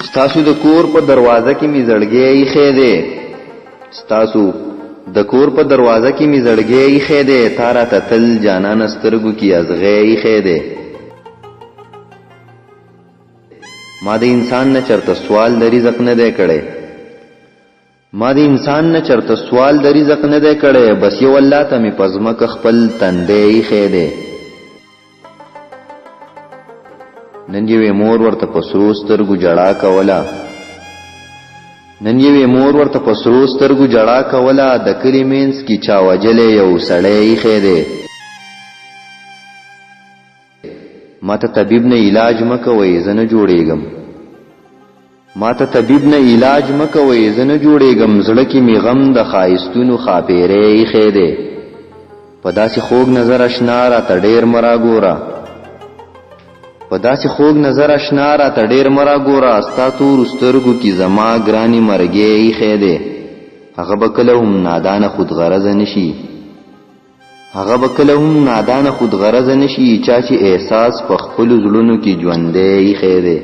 ستاسو د کور په دروازه کې می زړګي ایښې ده، ستاسو د کور په دروازه کې می زړګي ایښې ده، تارا تل جانان سترګو کې ازغې ایښې ده. ما د انسان نه چرته سوال د رزق نه دی کړی، ما د انسان نه چرته سوال د رزق نه دی کړی، بس یو الله ته می پزمک خپل تندې ایښې ده. نن یوې مور ورته په سرو سترګو جړا کوله، نن یوې مور ورته په سرو سترګو جړا کوله، د کلي مینځ کې چا وجلې یو سړی ایښی دی. ما ته طبیب نه علاج مه کوئ زه نه جوړېږم، ما ته طبیب نه علاج مه کوئ زه نه جوړېږم، زړه کې مې غم د ښایستونو ښاپېرې ایښی دی. په داسې خوږ نظر اشنا راته ډېر مه راګوره، په داسې خوږ نظر اشنا راته ډېر مه راګوره، ستا تورو سترګو کې زما ګرانې مرګې ایښی دی. هغه به کله هم نادانه خودغرضه نشي، هغه به کله هم نادانه خودغرضه نشي، چا چې احساس په خپلو زړونو کې ژوندی ایښی دی.